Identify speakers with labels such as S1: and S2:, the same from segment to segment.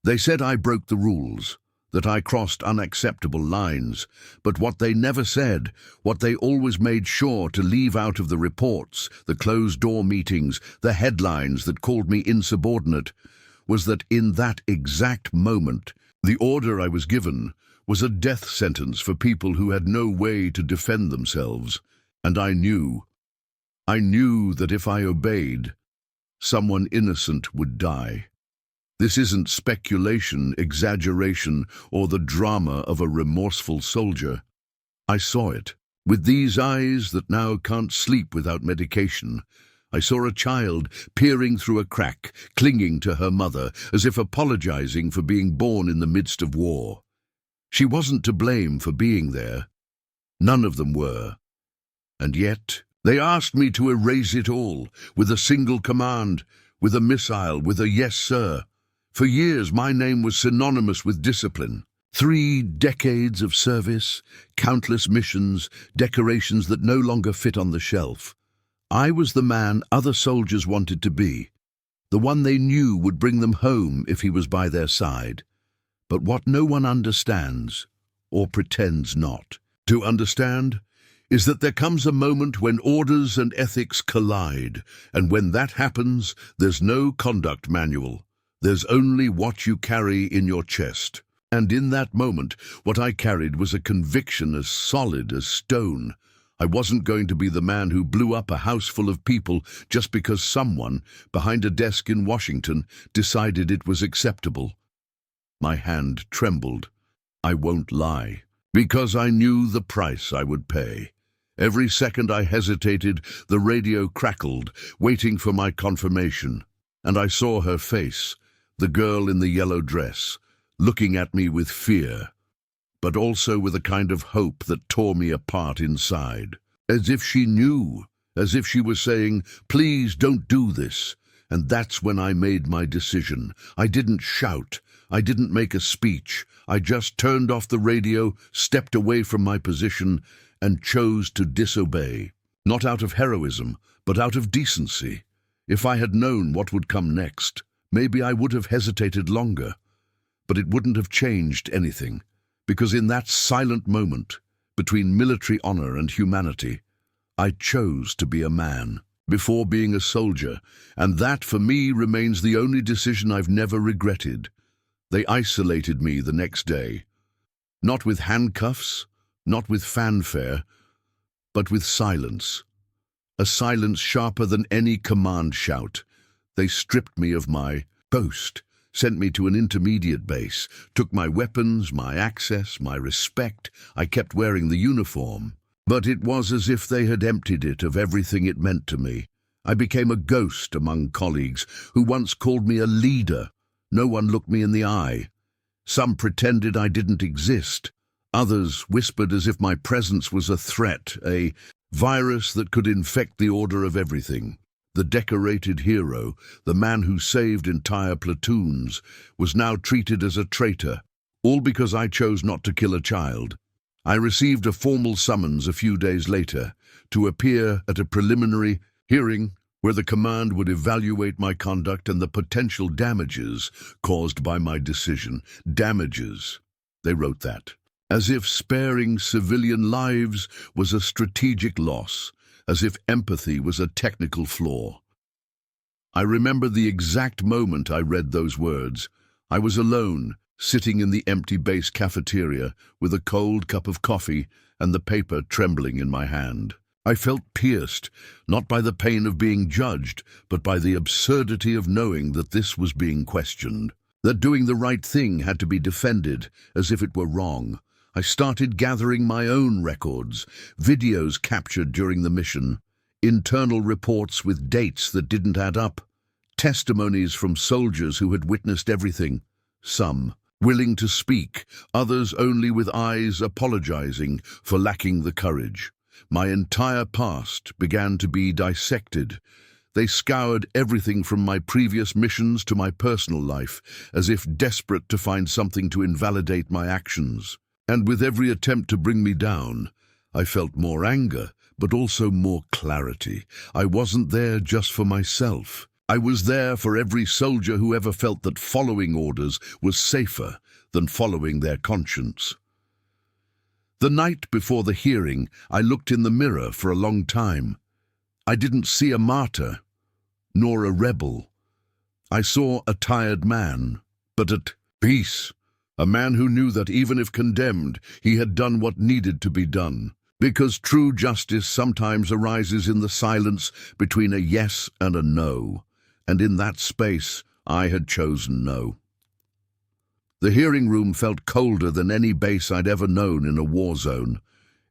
S1: They said I broke the rules, that I crossed unacceptable lines, but what they never said, what they always made sure to leave out of the reports, the closed-door meetings, the headlines that called me insubordinate, was that in that exact moment, the order I was given was a death sentence for people who had no way to defend themselves, and I knew that if I obeyed, someone innocent would die. This isn't speculation, exaggeration, or the drama of a remorseful soldier. I saw it. With these eyes that now can't sleep without medication, I saw a child peering through a crack, clinging to her mother, as if apologizing for being born in the midst of war. She wasn't to blame for being there. None of them were. And yet, they asked me to erase it all, with a single command, with a missile, with a yes, sir. For years, my name was synonymous with discipline. 3 decades of service, countless missions, decorations that no longer fit on the shelf. I was the man other soldiers wanted to be, the one they knew would bring them home if he was by their side. But what no one understands, or pretends not to understand, is that there comes a moment when orders and ethics collide, and when that happens, there's no conduct manual. There's only what you carry in your chest. And in that moment, what I carried was a conviction as solid as stone. I wasn't going to be the man who blew up a house full of people just because someone, behind a desk in Washington, decided it was acceptable. My hand trembled. I won't lie, because I knew the price I would pay. Every second I hesitated, the radio crackled, waiting for my confirmation. And I saw her face, the girl in the yellow dress, looking at me with fear, but also with a kind of hope that tore me apart inside. As if she knew, as if she was saying, "Please don't do this." And that's when I made my decision. I didn't shout. I didn't make a speech. I just turned off the radio, stepped away from my position, and chose to disobey. Not out of heroism, but out of decency. If I had known what would come next, maybe I would have hesitated longer, but it wouldn't have changed anything, because in that silent moment, between military honor and humanity, I chose to be a man, before being a soldier, and that for me remains the only decision I've never regretted. They isolated me the next day, not with handcuffs, not with fanfare, but with silence. A silence sharper than any command shout. They stripped me of my post, sent me to an intermediate base, took my weapons, my access, my respect. I kept wearing the uniform, but it was as if they had emptied it of everything it meant to me. I became a ghost among colleagues who once called me a leader. No one looked me in the eye. Some pretended I didn't exist. Others whispered as if my presence was a threat, a virus that could infect the order of everything. The decorated hero, the man who saved entire platoons, was now treated as a traitor, all because I chose not to kill a child. I received a formal summons a few days later to appear at a preliminary hearing where the command would evaluate my conduct and the potential damages caused by my decision. Damages. They wrote that. As if sparing civilian lives was a strategic loss, as if empathy was a technical flaw. I remember the exact moment I read those words. I was alone, sitting in the empty base cafeteria with a cold cup of coffee and the paper trembling in my hand. I felt pierced, not by the pain of being judged, but by the absurdity of knowing that this was being questioned, that doing the right thing had to be defended as if it were wrong. I started gathering my own records, videos captured during the mission, internal reports with dates that didn't add up, testimonies from soldiers who had witnessed everything, some willing to speak, others only with eyes apologizing for lacking the courage. My entire past began to be dissected. They scoured everything from my previous missions to my personal life, as if desperate to find something to invalidate my actions. And with every attempt to bring me down, I felt more anger, but also more clarity. I wasn't there just for myself. I was there for every soldier who ever felt that following orders was safer than following their conscience. The night before the hearing, I looked in the mirror for a long time. I didn't see a martyr, nor a rebel. I saw a tired man, but at peace. A man who knew that even if condemned, he had done what needed to be done. Because true justice sometimes arises in the silence between a yes and a no. And in that space, I had chosen no. The hearing room felt colder than any base I'd ever known in a war zone.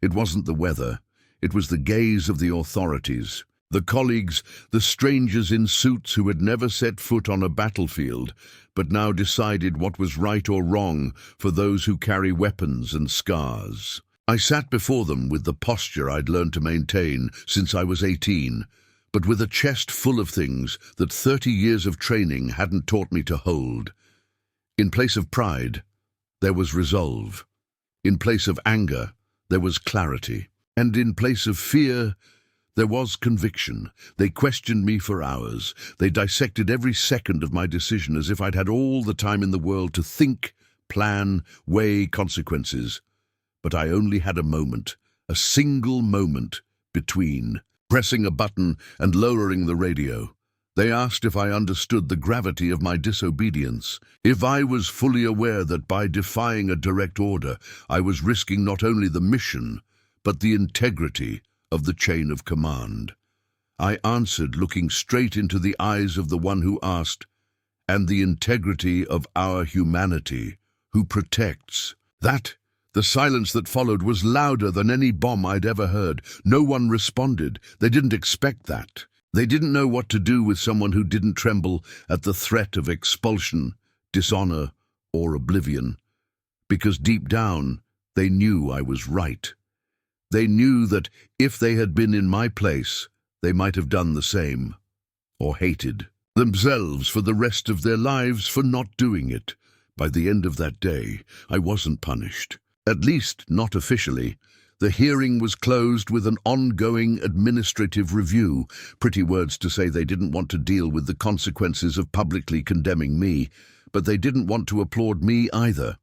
S1: It wasn't the weather. It was the gaze of the authorities. The colleagues, the strangers in suits who had never set foot on a battlefield, but now decided what was right or wrong for those who carry weapons and scars. I sat before them with the posture I'd learned to maintain since I was 18, but with a chest full of things that 30 years of training hadn't taught me to hold. In place of pride, there was resolve. In place of anger, there was clarity. And in place of fear, there was conviction. They questioned me for hours. They dissected every second of my decision as if I'd had all the time in the world to think, plan, weigh consequences. But I only had a moment, a single moment, between pressing a button and lowering the radio. They asked if I understood the gravity of my disobedience, if I was fully aware that by defying a direct order, I was risking not only the mission, but the integrity of the chain of command. I answered, looking straight into the eyes of the one who asked, and the integrity of our humanity, who protects. The silence that followed was louder than any bomb I'd ever heard. No one responded. They didn't expect that. They didn't know what to do with someone who didn't tremble at the threat of expulsion, dishonor, or oblivion. Because deep down, they knew I was right. They knew that if they had been in my place, they might have done the same, or hated themselves for the rest of their lives for not doing it. By the end of that day, I wasn't punished. At least not officially. The hearing was closed with an ongoing administrative review. Pretty words to say they didn't want to deal with the consequences of publicly condemning me, but they didn't want to applaud me either.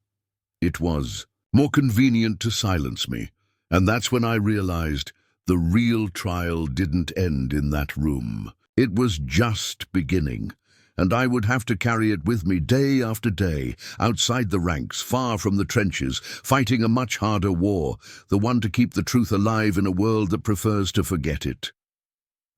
S1: It was more convenient to silence me, and that's when I realized the real trial didn't end in that room. It was just beginning, and I would have to carry it with me day after day, outside the ranks, far from the trenches, fighting a much harder war, the one to keep the truth alive in a world that prefers to forget it.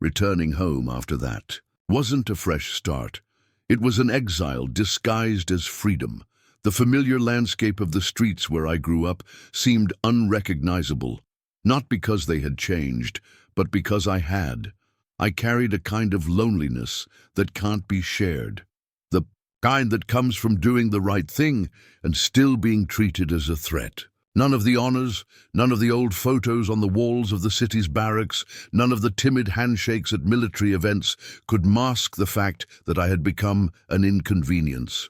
S1: Returning home after that wasn't a fresh start. It was an exile disguised as freedom. The familiar landscape of the streets where I grew up seemed unrecognizable, not because they had changed, but because I had. I carried a kind of loneliness that can't be shared, the kind that comes from doing the right thing and still being treated as a threat. None of the honors, none of the old photos on the walls of the city's barracks, none of the timid handshakes at military events could mask the fact that I had become an inconvenience.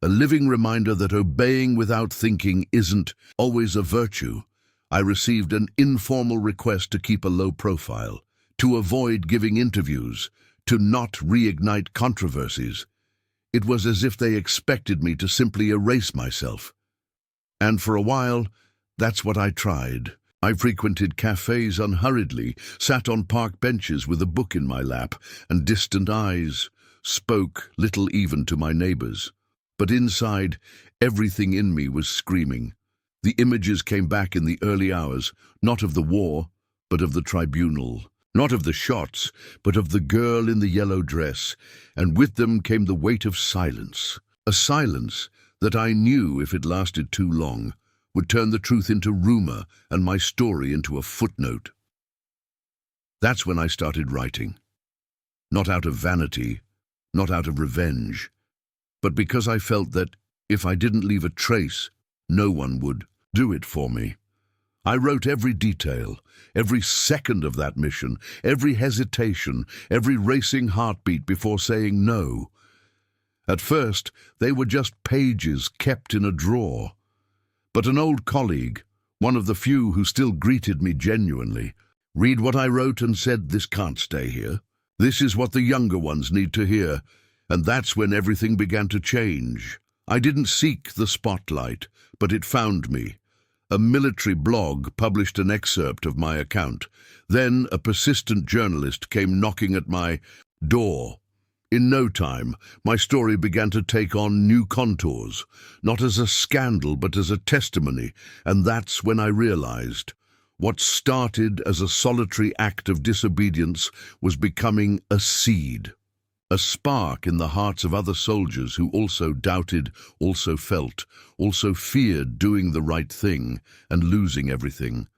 S1: A living reminder that obeying without thinking isn't always a virtue. I received an informal request to keep a low profile, to avoid giving interviews, to not reignite controversies. It was as if they expected me to simply erase myself. And for a while, that's what I tried. I frequented cafes unhurriedly, sat on park benches with a book in my lap and distant eyes, spoke little even to my neighbors. But inside, everything in me was screaming. The images came back in the early hours, not of the war, but of the tribunal. Not of the shots, but of the girl in the yellow dress, and with them came the weight of silence. A silence that I knew, if it lasted too long, would turn the truth into rumor and my story into a footnote. That's when I started writing. Not out of vanity, not out of revenge, but because I felt that if I didn't leave a trace, no one would do it for me. I wrote every detail, every second of that mission, every hesitation, every racing heartbeat before saying no. At first, they were just pages kept in a drawer. But an old colleague, one of the few who still greeted me genuinely, read what I wrote and said, "This can't stay here. This is what the younger ones need to hear, and that's when everything began to change. I didn't seek the spotlight, but it found me. A military blog published an excerpt of my account. Then a persistent journalist came knocking at my door. In no time, my story began to take on new contours, not as a scandal but as a testimony, and that's when I realized what started as a solitary act of disobedience was becoming a seed, a spark in the hearts of other soldiers who also doubted, also felt, also feared doing the right thing and losing everything.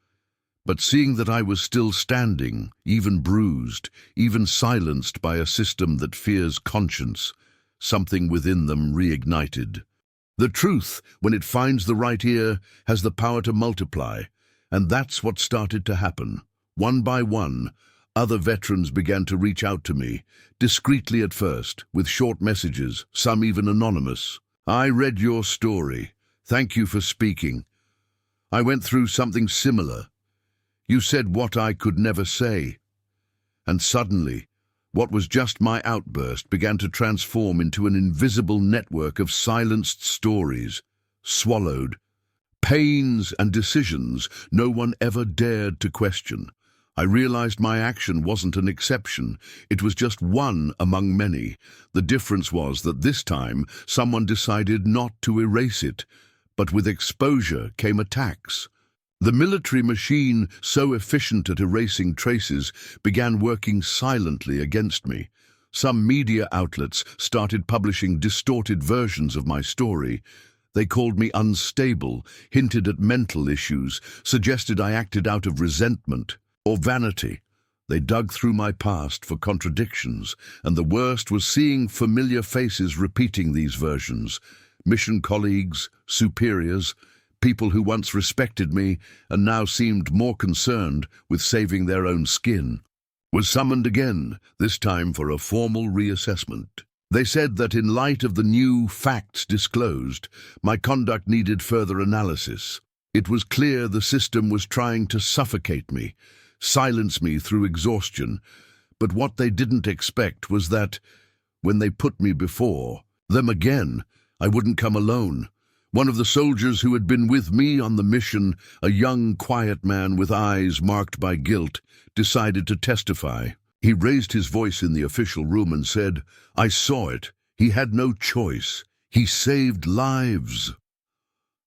S1: But seeing that I was still standing, even bruised, even silenced by a system that fears conscience, something within them reignited. The truth, when it finds the right ear, has the power to multiply, and that's what started to happen. One by one, other veterans began to reach out to me, discreetly at first, with short messages, some even anonymous. "I read your story. Thank you for speaking. I went through something similar. You said what I could never say." And suddenly, what was just my outburst began to transform into an invisible network of silenced stories, swallowed, pains and decisions no one ever dared to question. I realized my action wasn't an exception. It was just one among many. The difference was that this time, someone decided not to erase it, but with exposure came attacks. The military machine, so efficient at erasing traces, began working silently against me. Some media outlets started publishing distorted versions of my story. They called me unstable, hinted at mental issues, suggested I acted out of resentment or vanity. They dug through my past for contradictions, and the worst was seeing familiar faces repeating these versions. Mission colleagues, superiors, people who once respected me and now seemed more concerned with saving their own skin, was summoned again, this time for a formal reassessment. They said that in light of the new facts disclosed, my conduct needed further analysis. It was clear the system was trying to suffocate me, silence me through exhaustion. But what they didn't expect was that, when they put me before them again, I wouldn't come alone. One of the soldiers who had been with me on the mission, a young, quiet man with eyes marked by guilt, decided to testify. He raised his voice in the official room and said, "I saw it. He had no choice. He saved lives."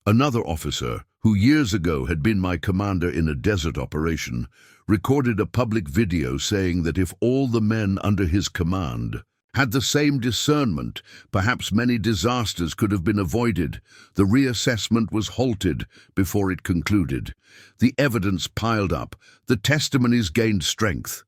S1: Another officer, who years ago had been my commander in a desert operation, recorded a public video saying that if all the men under his command had the same discernment, perhaps many disasters could have been avoided. The reassessment was halted before it concluded. The evidence piled up, the testimonies gained strength,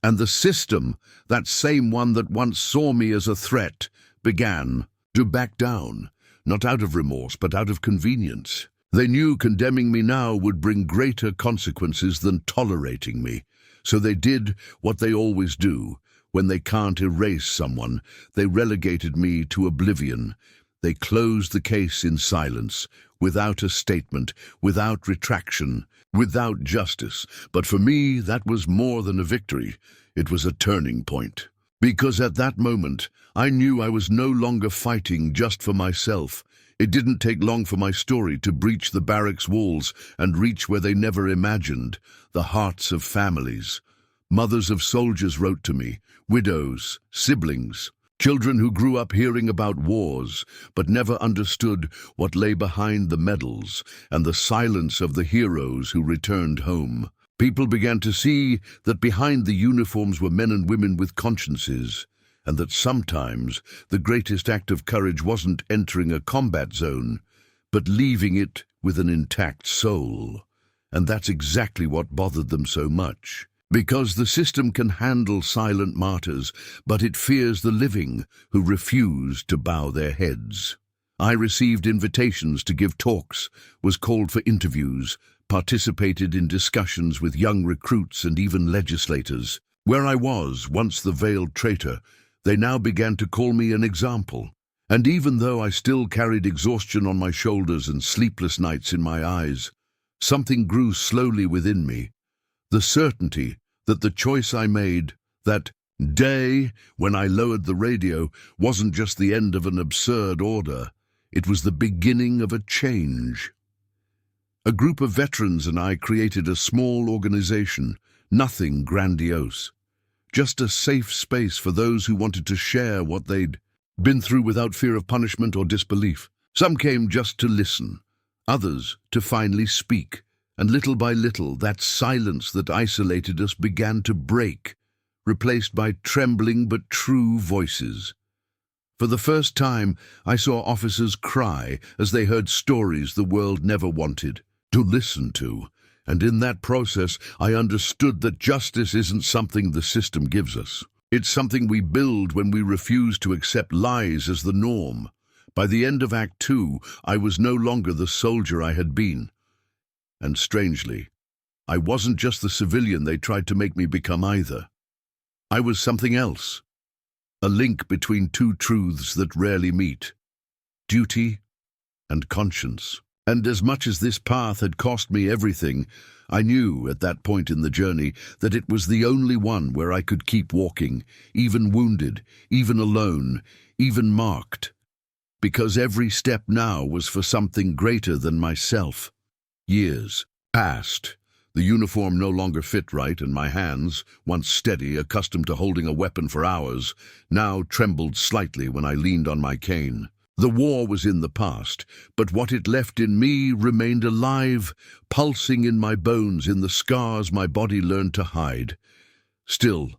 S1: and the system, that same one that once saw me as a threat, began to back down, not out of remorse but out of convenience. They knew condemning me now would bring greater consequences than tolerating me, so they did what they always do. When they can't erase someone, they relegated me to oblivion. They closed the case in silence, without a statement, without retraction, without justice. But for me, that was more than a victory. It was a turning point. Because at that moment, I knew I was no longer fighting just for myself. It didn't take long for my story to breach the barracks walls and reach where they never imagined, the hearts of families. Mothers of soldiers wrote to me, widows, siblings, children who grew up hearing about wars but never understood what lay behind the medals and the silence of the heroes who returned home. People began to see that behind the uniforms were men and women with consciences, and that sometimes the greatest act of courage wasn't entering a combat zone, but leaving it with an intact soul. And that's exactly what bothered them so much. Because the system can handle silent martyrs, but it fears the living who refuse to bow their heads. I received invitations to give talks, was called for interviews, participated in discussions with young recruits and even legislators. Where I was, once the veiled traitor, they now began to call me an example. And even though I still carried exhaustion on my shoulders and sleepless nights in my eyes, something grew slowly within me. The certainty that the choice I made, that Day, when I lowered the radio, wasn't just the end of an absurd order. It was the beginning of a change. A group of veterans and I created a small organization, nothing grandiose. Just a safe space for those who wanted to share what they'd been through without fear of punishment or disbelief. Some came just to listen, others to finally speak, and little by little that silence that isolated us began to break, replaced by trembling but true voices. For the first time, I saw officers cry as they heard stories the world never wanted to listen to. And in that process, I understood that justice isn't something the system gives us. It's something we build when we refuse to accept lies as the norm. By the end of Act 2, I was no longer the soldier I had been. And strangely, I wasn't just the civilian they tried to make me become either. I was something else. A link between two truths that rarely meet: duty and conscience. And as much as this path had cost me everything, I knew at that point in the journey that it was the only one where I could keep walking, even wounded, even alone, even marked. Because every step now was for something greater than myself. Years passed. The uniform no longer fit right, and my hands, once steady, accustomed to holding a weapon for hours, now trembled slightly when I leaned on my cane. The war was in the past, but what it left in me remained alive, pulsing in my bones, in the scars my body learned to hide. Still,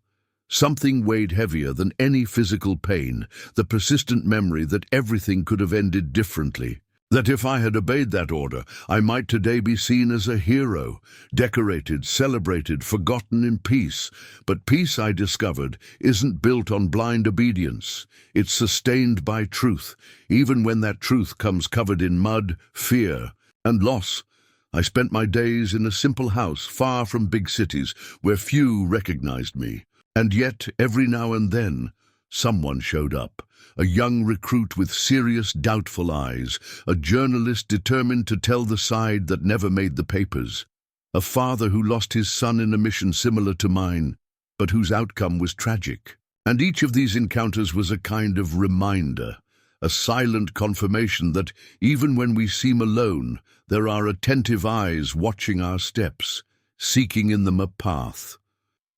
S1: something weighed heavier than any physical pain, the persistent memory that everything could have ended differently. That if I had obeyed that order, I might today be seen as a hero, decorated, celebrated, forgotten in peace. But peace, I discovered, isn't built on blind obedience. It's sustained by truth, even when that truth comes covered in mud, fear, and loss. I spent my days in a simple house far from big cities where few recognized me. And yet, every now and then, someone showed up. A young recruit with serious, doubtful eyes, a journalist determined to tell the side that never made the papers, a father who lost his son in a mission similar to mine, but whose outcome was tragic. And each of these encounters was a kind of reminder, a silent confirmation that even when we seem alone, there are attentive eyes watching our steps, seeking in them a path.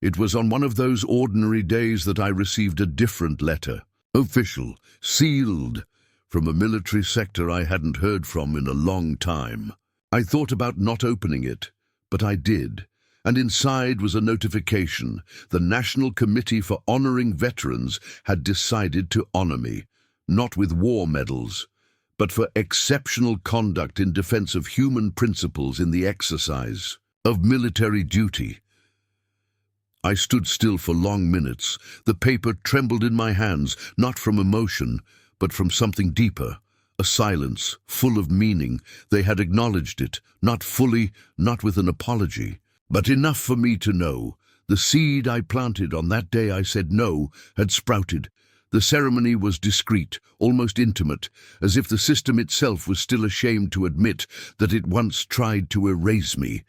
S1: It was on one of those ordinary days that I received a different letter. Official, sealed, from a military sector I hadn't heard from in a long time. I thought about not opening it, but I did, and inside was a notification. The National Committee for Honoring Veterans had decided to honor me, not with war medals, but for exceptional conduct in defense of human principles in the exercise of military duty. I stood still for long minutes. The paper trembled in my hands, not from emotion, but from something deeper, a silence full of meaning. They had acknowledged it, not fully, not with an apology, but enough for me to know. The seed I planted on that day I said no had sprouted. The ceremony was discreet, almost intimate, as if the system itself was still ashamed to admit that it once tried to erase me.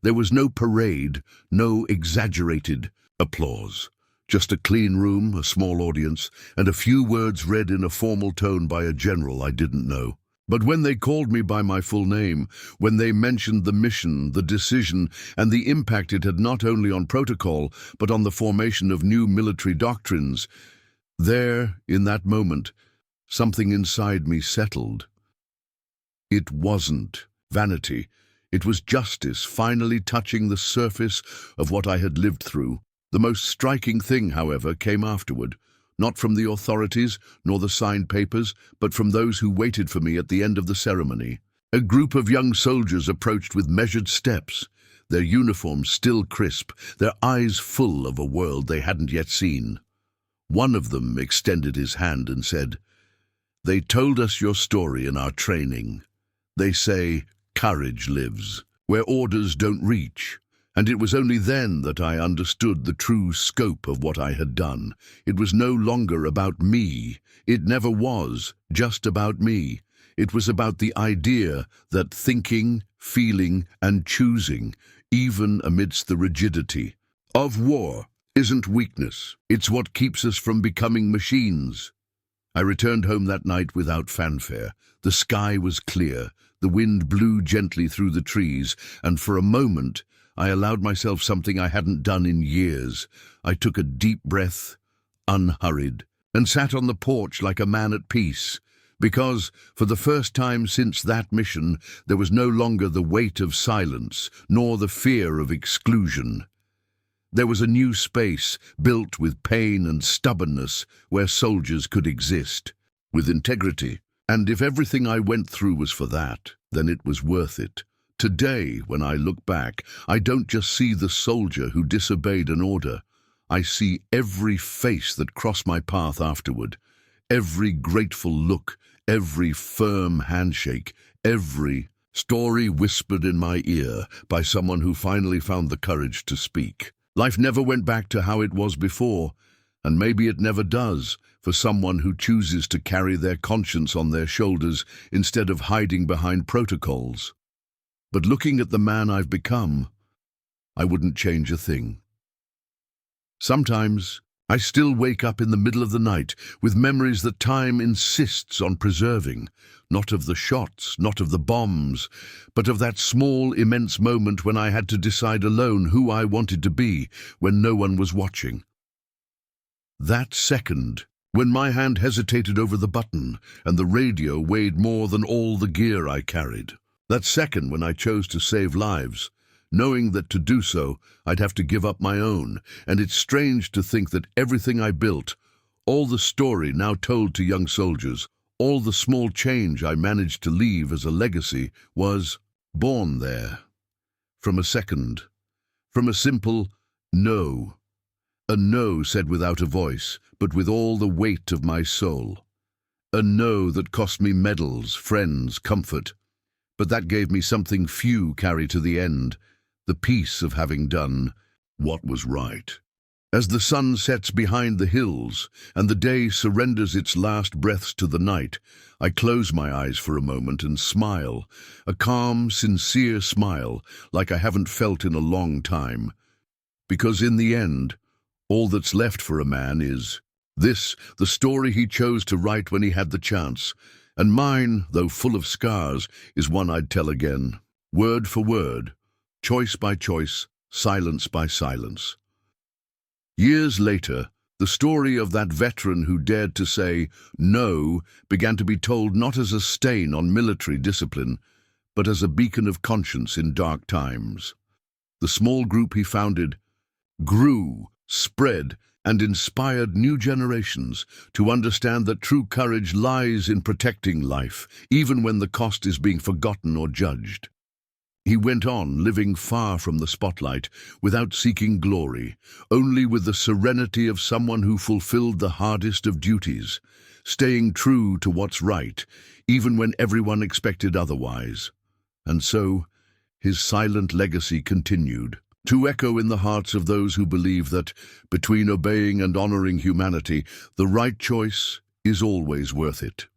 S1: There was no parade, no exaggerated applause. Just a clean room, a small audience, and a few words read in a formal tone by a general I didn't know. But when they called me by my full name, when they mentioned the mission, the decision, and the impact it had not only on protocol, but on the formation of new military doctrines, there, in that moment, something inside me settled. It wasn't vanity. It was justice finally touching the surface of what I had lived through. The most striking thing, however, came afterward, not from the authorities nor the signed papers, but from those who waited for me at the end of the ceremony. A group of young soldiers approached with measured steps, their uniforms still crisp, their eyes full of a world they hadn't yet seen. One of them extended his hand and said, "They told us your story in our training. They say, courage lives where orders don't reach." And it was only then that I understood the true scope of what I had done. It was no longer about me. It never was just about me. It was about the idea that thinking, feeling, and choosing, even amidst the rigidity of war, isn't weakness. It's what keeps us from becoming machines. I returned home that night without fanfare. The sky was clear, the wind blew gently through the trees, and for a moment I allowed myself something I hadn't done in years. I took a deep breath, unhurried, and sat on the porch like a man at peace, because, for the first time since that mission, there was no longer the weight of silence, nor the fear of exclusion. There was a new space, built with pain and stubbornness, where soldiers could exist, with integrity. And if everything I went through was for that, then it was worth it. Today, when I look back, I don't just see the soldier who disobeyed an order. I see every face that crossed my path afterward, every grateful look, every firm handshake, every story whispered in my ear by someone who finally found the courage to speak. Life never went back to how it was before, and maybe it never does for someone who chooses to carry their conscience on their shoulders instead of hiding behind protocols. But looking at the man I've become, I wouldn't change a thing. Sometimes I still wake up in the middle of the night with memories that time insists on preserving, not of the shots, not of the bombs, but of that small, immense moment when I had to decide alone who I wanted to be when no one was watching. That second, when my hand hesitated over the button and the radio weighed more than all the gear I carried. That second when I chose to save lives, knowing that to do so I'd have to give up my own, and it's strange to think that everything I built, all the story now told to young soldiers, all the small change I managed to leave as a legacy was born there. From a second, from a simple no. A no said without a voice, but with all the weight of my soul. A no that cost me medals, friends, comfort, but that gave me something few carry to the end, the peace of having done what was right. As the sun sets behind the hills and the day surrenders its last breaths to the night, I close my eyes for a moment and smile, a calm, sincere smile like I haven't felt in a long time. Because in the end, all that's left for a man is this, the story he chose to write when he had the chance. And mine, though full of scars, is one I'd tell again, word for word, choice by choice, silence by silence. Years later, the story of that veteran who dared to say no began to be told not as a stain on military discipline, but as a beacon of conscience in dark times. The small group he founded grew, spread, and inspired new generations to understand that true courage lies in protecting life, even when the cost is being forgotten or judged. He went on, living far from the spotlight, without seeking glory, only with the serenity of someone who fulfilled the hardest of duties, staying true to what's right, even when everyone expected otherwise. And so, his silent legacy continued, to echo in the hearts of those who believe that, between obeying and honoring humanity, the right choice is always worth it.